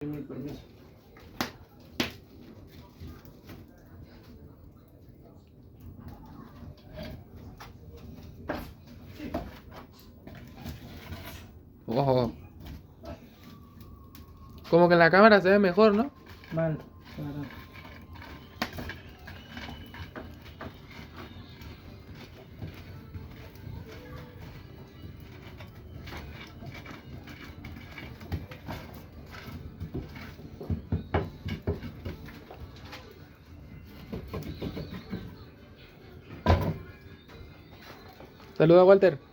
Mi permiso. Ojo. Como que en la cámara se ve mejor, ¿no? Mal, claro. Saluda, Walter.